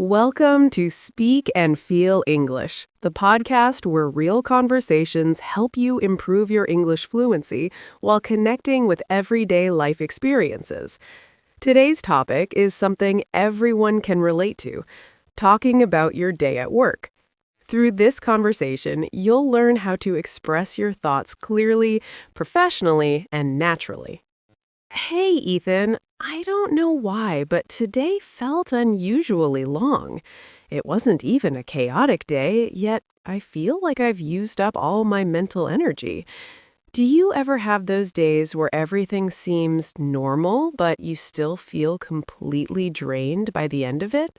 Welcome to Speak and Feel English, the podcast where real conversations help you improve your English fluency while connecting with everyday life experiences. Today's topic is something everyone can relate to, talking about your day at work. Through this conversation, you'll learn how to express your thoughts clearly, professionally, and naturally. Hey, Ethan, I don't know why, but today felt unusually long. It wasn't even a chaotic day, yet I feel like I've used up all my mental energy. Do you ever have those days where everything seems normal, but you still feel completely drained by the end of it?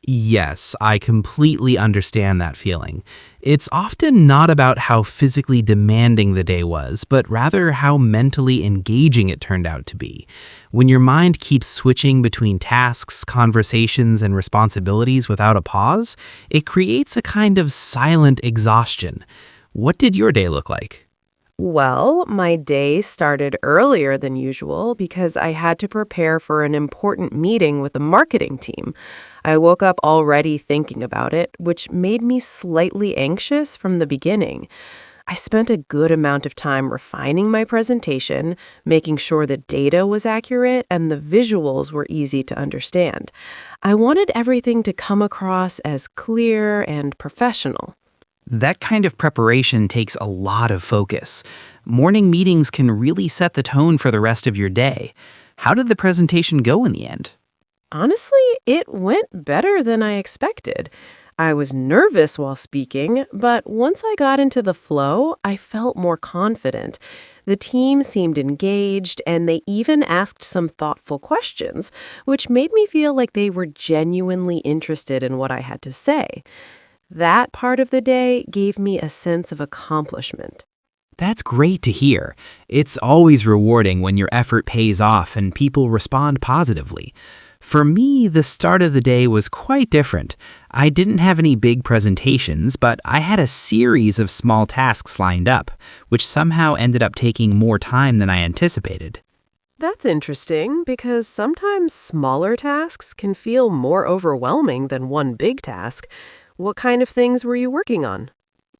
Yes, I completely understand that feeling. It's often not about how physically demanding the day was, but rather how mentally engaging it turned out to be. When your mind keeps switching between tasks, conversations, and responsibilities without a pause, it creates a kind of silent exhaustion. What did your day look like? Well, my day started earlier than usual because I had to prepare for an important meeting with the marketing team. I woke up already thinking about it, which made me slightly anxious from the beginning. I spent a good amount of time refining my presentation, making sure the data was accurate and the visuals were easy to understand. I wanted everything to come across as clear and professional. That kind of preparation takes a lot of focus. Morning meetings can really set the tone for the rest of your day. How did the presentation go in the end? Honestly, it went better than I expected. I was nervous while speaking, but once I got into the flow, I felt more confident. The team seemed engaged, and they even asked some thoughtful questions, which made me feel like they were genuinely interested in what I had to say. That part of the day gave me a sense of accomplishment. That's great to hear. It's always rewarding when your effort pays off and people respond positively. For me, the start of the day was quite different. I didn't have any big presentations, but I had a series of small tasks lined up, which somehow ended up taking more time than I anticipated. That's interesting because sometimes smaller tasks can feel more overwhelming than one big task. What kind of things were you working on?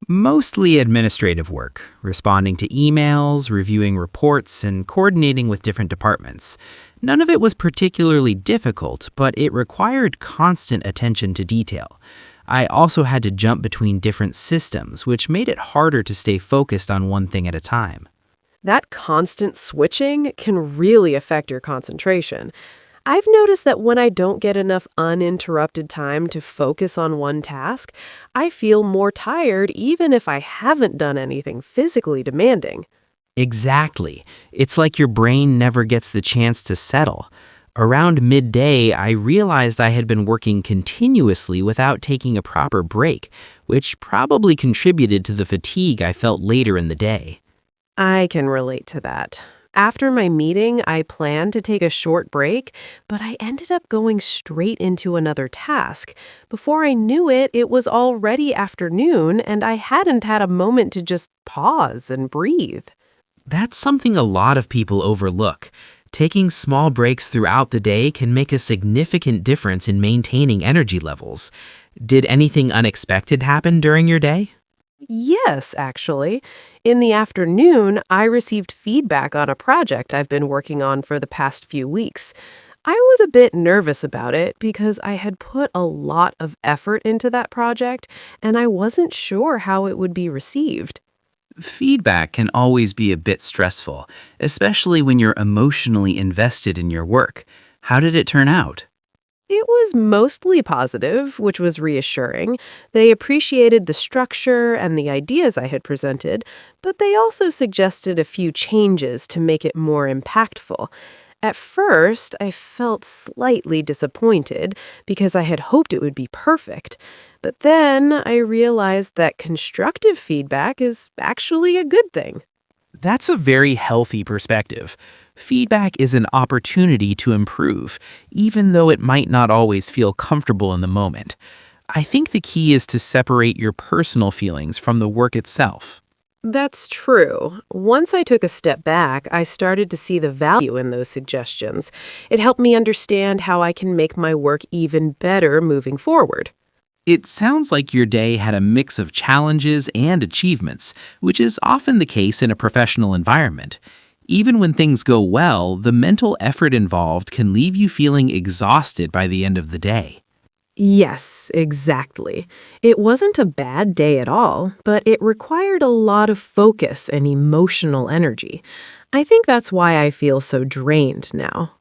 Mostly administrative work, responding to emails, reviewing reports, and coordinating with different departments. None of it was particularly difficult, but it required constant attention to detail. I also had to jump between different systems, which made it harder to stay focused on one thing at a time. That constant switching can really affect your concentration. I've noticed that when I don't get enough uninterrupted time to focus on one task, I feel more tired even if I haven't done anything physically demanding. Exactly. It's like your brain never gets the chance to settle. Around midday, I realized I had been working continuously without taking a proper break, which probably contributed to the fatigue I felt later in the day. I can relate to that. After my meeting, I planned to take a short break, but I ended up going straight into another task. Before I knew it, it was already afternoon, and I hadn't had a moment to just pause and breathe. That's something a lot of people overlook. Taking small breaks throughout the day can make a significant difference in maintaining energy levels. Did anything unexpected happen during your day? Yes, actually. In the afternoon, I received feedback on a project I've been working on for the past few weeks. I was a bit nervous about it because I had put a lot of effort into that project, and I wasn't sure how it would be received. Feedback can always be a bit stressful, especially when you're emotionally invested in your work. How did it turn out? It was mostly positive, which was reassuring. They appreciated the structure and the ideas I had presented, but they also suggested a few changes to make it more impactful. At first, I felt slightly disappointed because I had hoped it would be perfect. But then I realized that constructive feedback is actually a good thing. That's a very healthy perspective. Feedback is an opportunity to improve, even though it might not always feel comfortable in the moment. I think the key is to separate your personal feelings from the work itself. That's true. Once I took a step back, I started to see the value in those suggestions. It helped me understand how I can make my work even better moving forward. It sounds like your day had a mix of challenges and achievements, which is often the case in a professional environment. Even when things go well, the mental effort involved can leave you feeling exhausted by the end of the day. Yes, exactly. It wasn't a bad day at all, but it required a lot of focus and emotional energy. I think that's why I feel so drained now.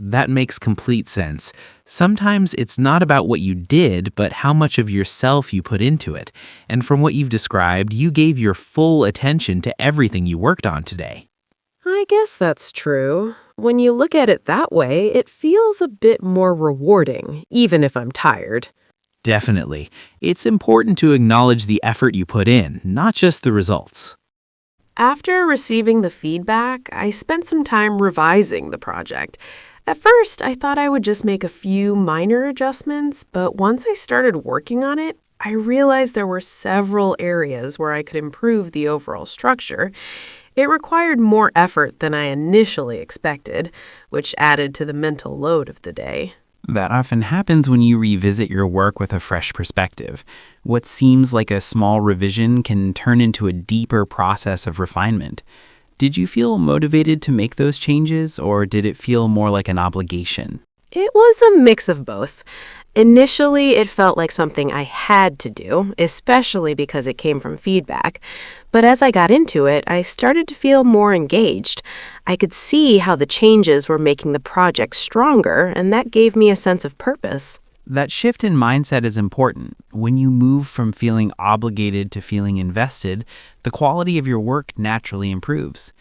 That makes complete sense. Sometimes it's not about what you did, but how much of yourself you put into it. And from what you've described, you gave your full attention to everything you worked on today. I guess that's true. When you look at it that way, it feels a bit more rewarding, even if I'm tired. Definitely. It's important to acknowledge the effort you put in, not just the results. After receiving the feedback, I spent some time revising the project. At first, I thought I would just make a few minor adjustments, but once I started working on it, I realized there were several areas where I could improve the overall structure. It required more effort than I initially expected, which added to the mental load of the day. That often happens when you revisit your work with a fresh perspective. What seems like a small revision can turn into a deeper process of refinement. Did you feel motivated to make those changes, or did it feel more like an obligation? It was a mix of both. Initially, it felt like something I had to do, especially because it came from feedback. But as I got into it, I started to feel more engaged. I could see how the changes were making the project stronger, and that gave me a sense of purpose. That shift in mindset is important. When you move from feeling obligated to feeling invested, the quality of your work naturally improves.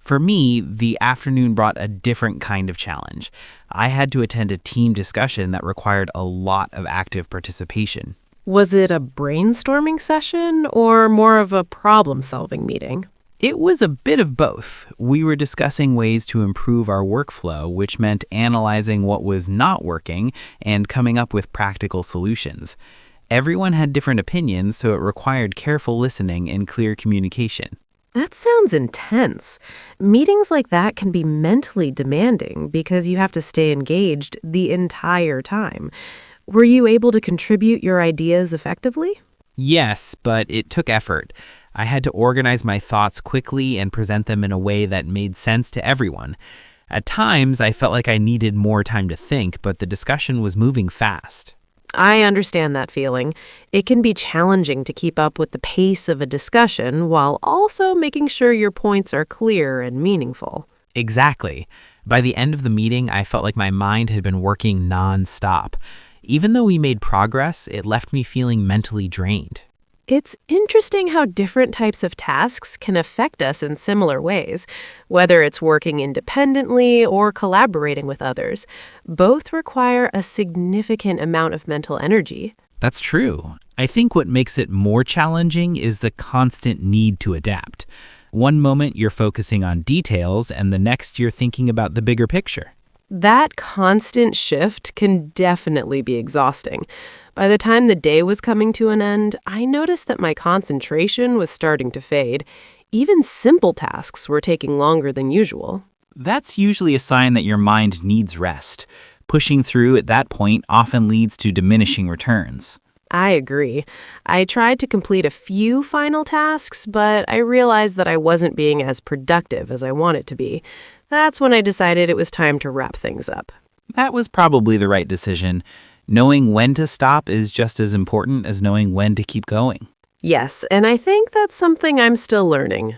For me, the afternoon brought a different kind of challenge. I had to attend a team discussion that required a lot of active participation. Was it a brainstorming session or more of a problem solving meeting? It was a bit of both. We were discussing ways to improve our workflow, which meant analyzing what was not working and coming up with practical solutions. Everyone had different opinions, so it required careful listening and clear communication. That sounds intense. Meetings like that can be mentally demanding because you have to stay engaged the entire time. Were you able to contribute your ideas effectively? Yes, but it took effort. I had to organize my thoughts quickly and present them in a way that made sense to everyone. At times, I felt like I needed more time to think, but the discussion was moving fast. I understand that feeling. It can be challenging to keep up with the pace of a discussion while also making sure your points are clear and meaningful. Exactly. By the end of the meeting, I felt like my mind had been working nonstop. Even though we made progress, it left me feeling mentally drained. It's interesting how different types of tasks can affect us in similar ways, whether it's working independently or collaborating with others. Both require a significant amount of mental energy. That's true. I think what makes it more challenging is the constant need to adapt. One moment you're focusing on details, and the next you're thinking about the bigger picture. That constant shift can definitely be exhausting. By the time the day was coming to an end, I noticed that my concentration was starting to fade. Even simple tasks were taking longer than usual. That's usually a sign that your mind needs rest. Pushing through at that point often leads to diminishing returns. I agree. I tried to complete a few final tasks, but I realized that I wasn't being as productive as I wanted to be. That's when I decided it was time to wrap things up. That was probably the right decision. Knowing when to stop is just as important as knowing when to keep going. Yes, and I think that's something I'm still learning.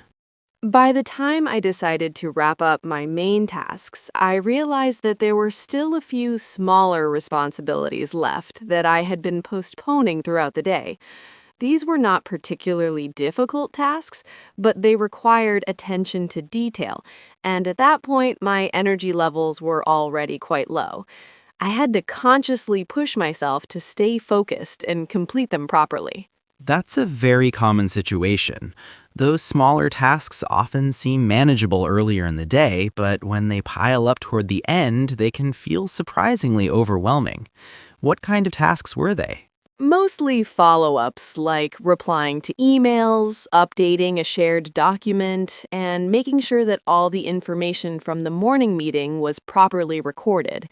By the time I decided to wrap up my main tasks, I realized that there were still a few smaller responsibilities left that I had been postponing throughout the day. These were not particularly difficult tasks, but they required attention to detail, and at that point, my energy levels were already quite low. I had to consciously push myself to stay focused and complete them properly. That's a very common situation. Those smaller tasks often seem manageable earlier in the day, but when they pile up toward the end, they can feel surprisingly overwhelming. What kind of tasks were they? Mostly follow-ups like replying to emails, updating a shared document, and making sure that all the information from the morning meeting was properly recorded.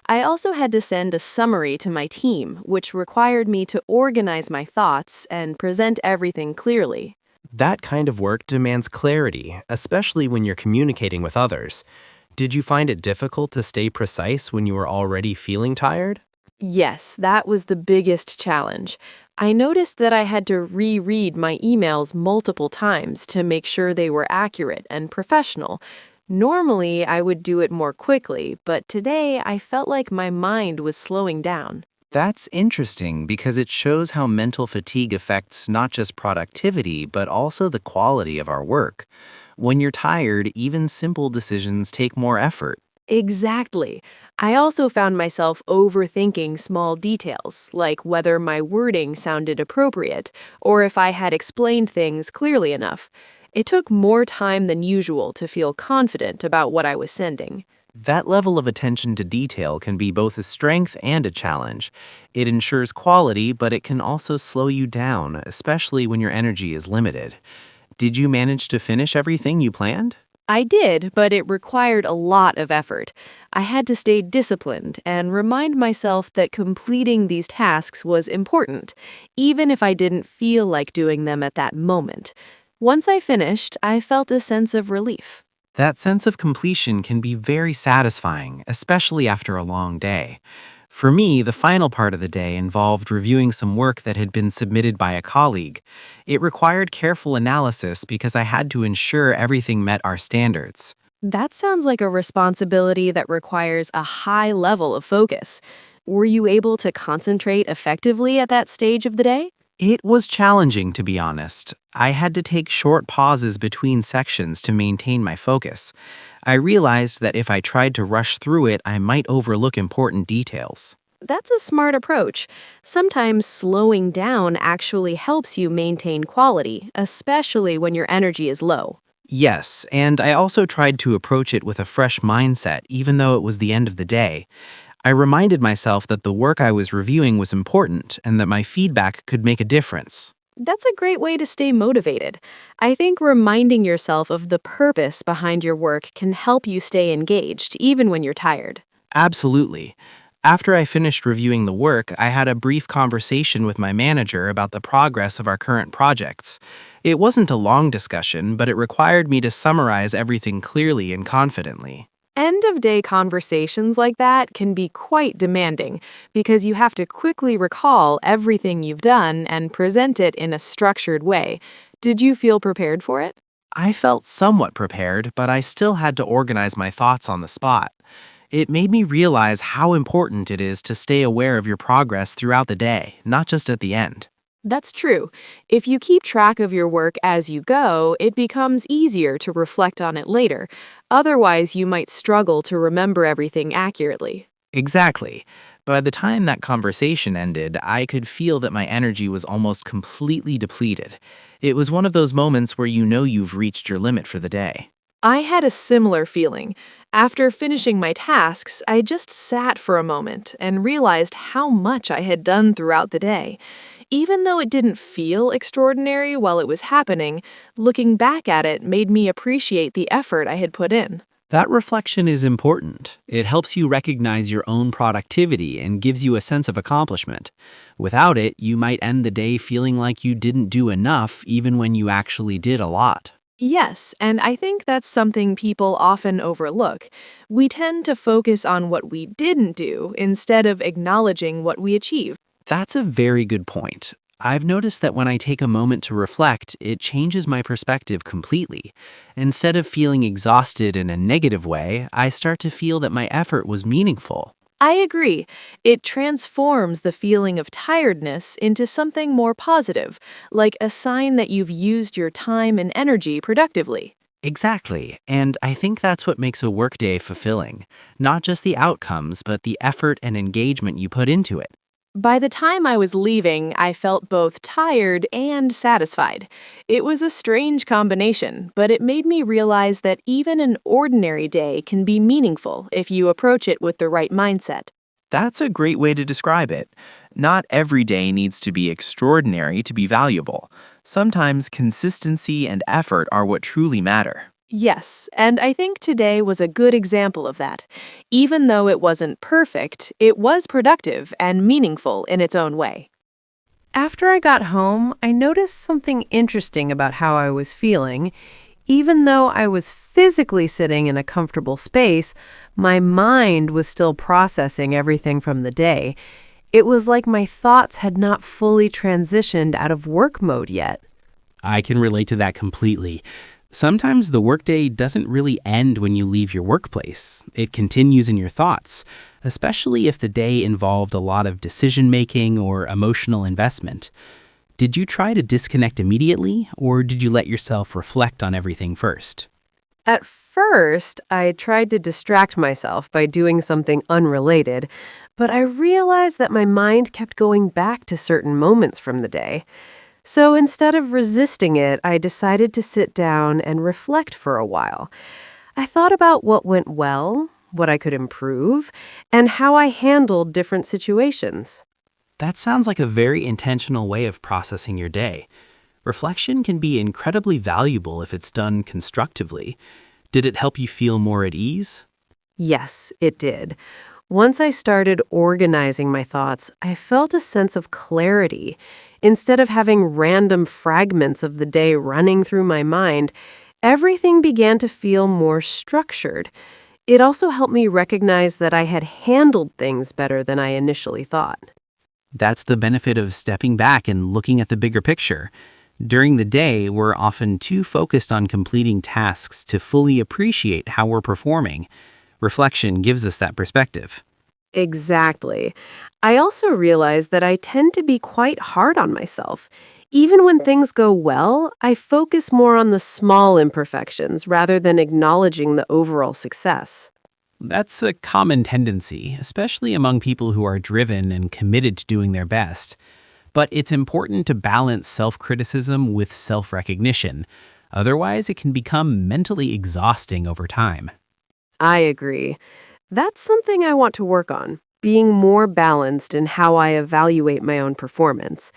I also had to send a summary to my team, which required me to organize my thoughts and present everything clearly. That kind of work demands clarity, especially when you're communicating with others. Did you find it difficult to stay precise when you were already feeling tired? Yes, that was the biggest challenge. I noticed that I had to reread my emails multiple times to make sure they were accurate and professional. Normally, I would do it more quickly, but today I felt like my mind was slowing down. That's interesting because it shows how mental fatigue affects not just productivity, but also the quality of our work. When you're tired, even simple decisions take more effort. Exactly. I also found myself overthinking small details, like whether my wording sounded appropriate or if I had explained things clearly enough. It took more time than usual to feel confident about what I was sending. That level of attention to detail can be both a strength and a challenge. It ensures quality, but it can also slow you down, especially when your energy is limited. Did you manage to finish everything you planned? I did, but it required a lot of effort. I had to stay disciplined and remind myself that completing these tasks was important, even if I didn't feel like doing them at that moment. Once I finished, I felt a sense of relief. That sense of completion can be very satisfying, especially after a long day. For me, the final part of the day involved reviewing some work that had been submitted by a colleague. It required careful analysis because I had to ensure everything met our standards. That sounds like a responsibility that requires a high level of focus. Were you able to concentrate effectively at that stage of the day? It was challenging, to be honest. I had to take short pauses between sections to maintain my focus. I realized that if I tried to rush through it, I might overlook important details. That's a smart approach. Sometimes slowing down actually helps you maintain quality, especially when your energy is low. Yes, and I also tried to approach it with a fresh mindset, even though it was the end of the day. I reminded myself that the work I was reviewing was important and that my feedback could make a difference. That's a great way to stay motivated. I think reminding yourself of the purpose behind your work can help you stay engaged, even when you're tired. Absolutely. After I finished reviewing the work, I had a brief conversation with my manager about the progress of our current projects. It wasn't a long discussion, but it required me to summarize everything clearly and confidently. End of day conversations like that can be quite demanding because you have to quickly recall everything you've done and present it in a structured way. Did you feel prepared for it? I felt somewhat prepared, but I still had to organize my thoughts on the spot. It made me realize how important it is to stay aware of your progress throughout the day, not just at the end. That's true. If you keep track of your work as you go, it becomes easier to reflect on it later. Otherwise, you might struggle to remember everything accurately. Exactly. By the time that conversation ended, I could feel that my energy was almost completely depleted. It was one of those moments where you know you've reached your limit for the day. I had a similar feeling. After finishing my tasks, I just sat for a moment and realized how much I had done throughout the day. Even though it didn't feel extraordinary while it was happening, looking back at it made me appreciate the effort I had put in. That reflection is important. It helps you recognize your own productivity and gives you a sense of accomplishment. Without it, you might end the day feeling like you didn't do enough even when you actually did a lot. Yes, and I think that's something people often overlook. We tend to focus on what we didn't do instead of acknowledging what we achieved. That's a very good point. I've noticed that when I take a moment to reflect, it changes my perspective completely. Instead of feeling exhausted in a negative way, I start to feel that my effort was meaningful. I agree. It transforms the feeling of tiredness into something more positive, like a sign that you've used your time and energy productively. Exactly, and I think that's what makes a workday fulfilling. Not just the outcomes, but the effort and engagement you put into it. By the time I was leaving, I felt both tired and satisfied. It was a strange combination, but it made me realize that even an ordinary day can be meaningful if you approach it with the right mindset. That's a great way to describe it. Not every day needs to be extraordinary to be valuable. Sometimes consistency and effort are what truly matter. Yes, and I think today was a good example of that. Even though it wasn't perfect, it was productive and meaningful in its own way. After I got home, I noticed something interesting about how I was feeling. Even though I was physically sitting in a comfortable space, my mind was still processing everything from the day. It was like my thoughts had not fully transitioned out of work mode yet. I can relate to that completely. Sometimes the workday doesn't really end when you leave your workplace. It continues in your thoughts, especially if the day involved a lot of decision-making or emotional investment. Did you try to disconnect immediately, or did you let yourself reflect on everything first? At first, I tried to distract myself by doing something unrelated, but I realized that my mind kept going back to certain moments from the day. So instead of resisting it, I decided to sit down and reflect for a while. I thought about what went well, what I could improve, and how I handled different situations. That sounds like a very intentional way of processing your day. Reflection can be incredibly valuable if it's done constructively. Did it help you feel more at ease? Yes, it did. Once I started organizing my thoughts, I felt a sense of clarity. Instead of having random fragments of the day running through my mind, everything began to feel more structured. It also helped me recognize that I had handled things better than I initially thought. That's the benefit of stepping back and looking at the bigger picture. During the day, we're often too focused on completing tasks to fully appreciate how we're performing. Reflection gives us that perspective. Exactly. I also realized that I tend to be quite hard on myself. Even when things go well, I focus more on the small imperfections rather than acknowledging the overall success. That's a common tendency, especially among people who are driven and committed to doing their best. But it's important to balance self-criticism with self-recognition. Otherwise, it can become mentally exhausting over time. I agree. That's something I want to work on, being more balanced in how I evaluate my own performance.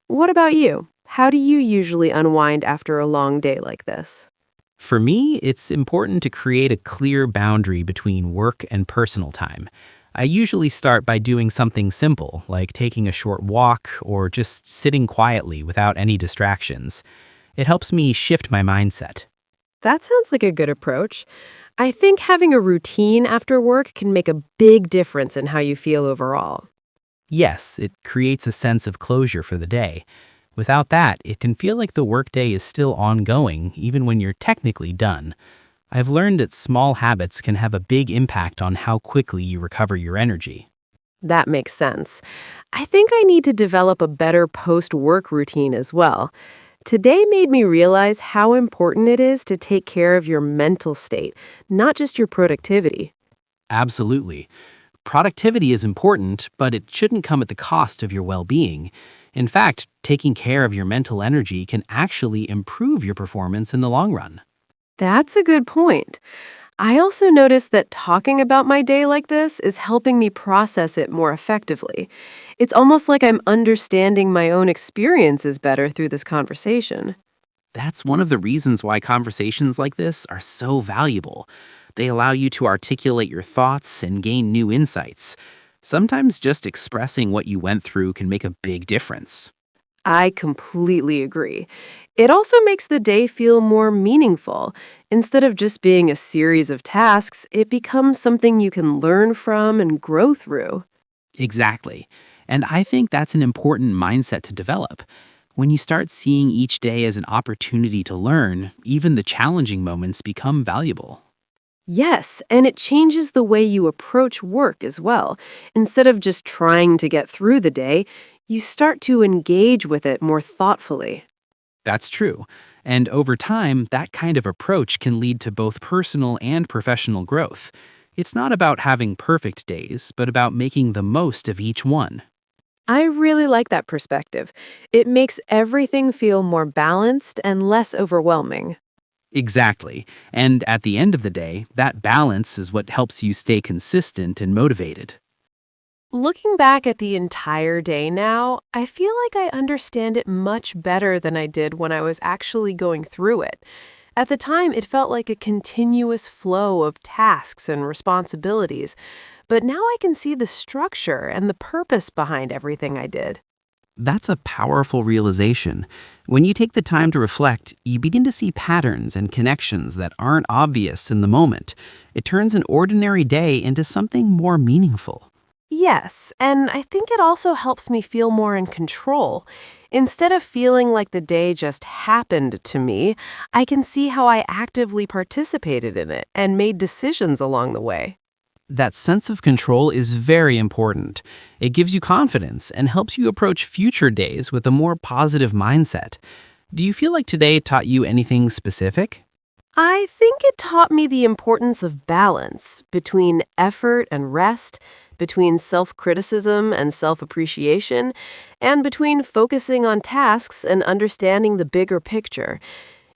What about you? How do you usually unwind after a long day like this? For me, it's important to create a clear boundary between work and personal time. I usually start by doing something simple, like taking a short walk or just sitting quietly without any distractions. It helps me shift my mindset. That sounds like a good approach. I think having a routine after work can make a big difference in how you feel overall. Yes, it creates a sense of closure for the day. Without that, it can feel like the workday is still ongoing, even when you're technically done. I've learned that small habits can have a big impact on how quickly you recover your energy. That makes sense. I think I need to develop a better post-work routine as well. Today made me realize how important it is to take care of your mental state, not just your productivity. Absolutely. Productivity is important, but it shouldn't come at the cost of your well-being. In fact, taking care of your mental energy can actually improve your performance in the long run. That's a good point. I also noticed that talking about my day like this is helping me process it more effectively. It's almost like I'm understanding my own experiences better through this conversation. That's one of the reasons why conversations like this are so valuable. They allow you to articulate your thoughts and gain new insights. Sometimes just expressing what you went through can make a big difference. I completely agree. It also makes the day feel more meaningful. Instead of just being a series of tasks, it becomes something you can learn from and grow through. Exactly. And I think that's an important mindset to develop. When you start seeing each day as an opportunity to learn, even the challenging moments become valuable. Yes, and it changes the way you approach work as well. Instead of just trying to get through the day, you start to engage with it more thoughtfully. That's true. And over time, that kind of approach can lead to both personal and professional growth. It's not about having perfect days, but about making the most of each one. I really like that perspective. It makes everything feel more balanced and less overwhelming. Exactly. And at the end of the day, that balance is what helps you stay consistent and motivated. Looking back at the entire day now, I feel like I understand it much better than I did when I was actually going through it. At the time, it felt like a continuous flow of tasks and responsibilities, but now I can see the structure and the purpose behind everything I did. That's a powerful realization. When you take the time to reflect, you begin to see patterns and connections that aren't obvious in the moment. It turns an ordinary day into something more meaningful. Yes, and I think it also helps me feel more in control. Instead of feeling like the day just happened to me, I can see how I actively participated in it and made decisions along the way. That sense of control is very important. It gives you confidence and helps you approach future days with a more positive mindset. Do you feel like today taught you anything specific? I think it taught me the importance of balance between effort and rest, between self criticism and self appreciation, and between focusing on tasks and understanding the bigger picture.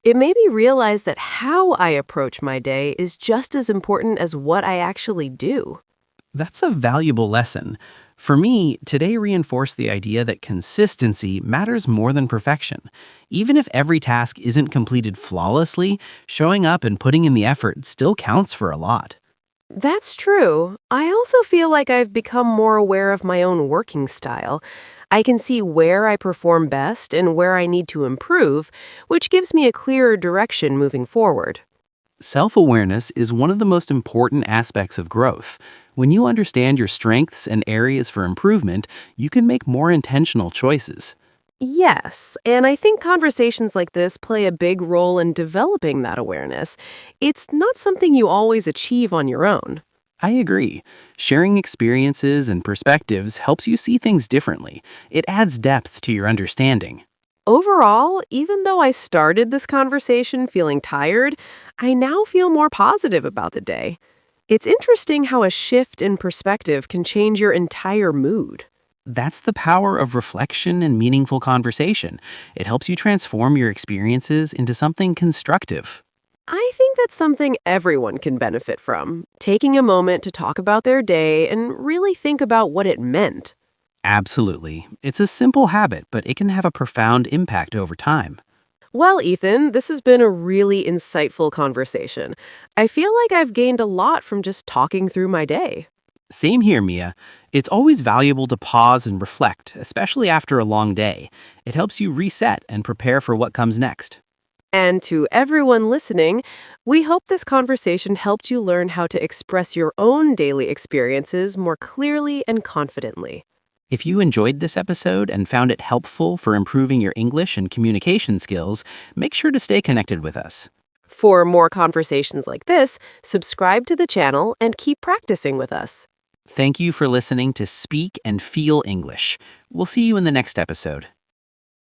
It made me realize that how I approach my day is just as important as what I actually do. That's a valuable lesson. For me, today reinforced the idea that consistency matters more than perfection. Even if every task isn't completed flawlessly, showing up and putting in the effort still counts for a lot. That's true. I also feel like I've become more aware of my own working style. I can see where I perform best and where I need to improve, which gives me a clearer direction moving forward. Self-awareness is one of the most important aspects of growth. When you understand your strengths and areas for improvement, you can make more intentional choices. Yes, and I think conversations like this play a big role in developing that awareness. It's not something you always achieve on your own. I agree. Sharing experiences and perspectives helps you see things differently. It adds depth to your understanding. Overall, even though I started this conversation feeling tired, I now feel more positive about the day. It's interesting how a shift in perspective can change your entire mood. That's the power of reflection and meaningful conversation. It helps you transform your experiences into something constructive. I think that's something everyone can benefit from, taking a moment to talk about their day and really think about what it meant. Absolutely. It's a simple habit, but it can have a profound impact over time. Well, Ethan, this has been a really insightful conversation. I feel like I've gained a lot from just talking through my day. Same here, Mia. It's always valuable to pause and reflect, especially after a long day. It helps you reset and prepare for what comes next. And to everyone listening, we hope this conversation helped you learn how to express your own daily experiences more clearly and confidently. If you enjoyed this episode and found it helpful for improving your English and communication skills, make sure to stay connected with us. For more conversations like this, subscribe to the channel and keep practicing with us. Thank you for listening to Speak and Feel English. We'll see you in the next episode.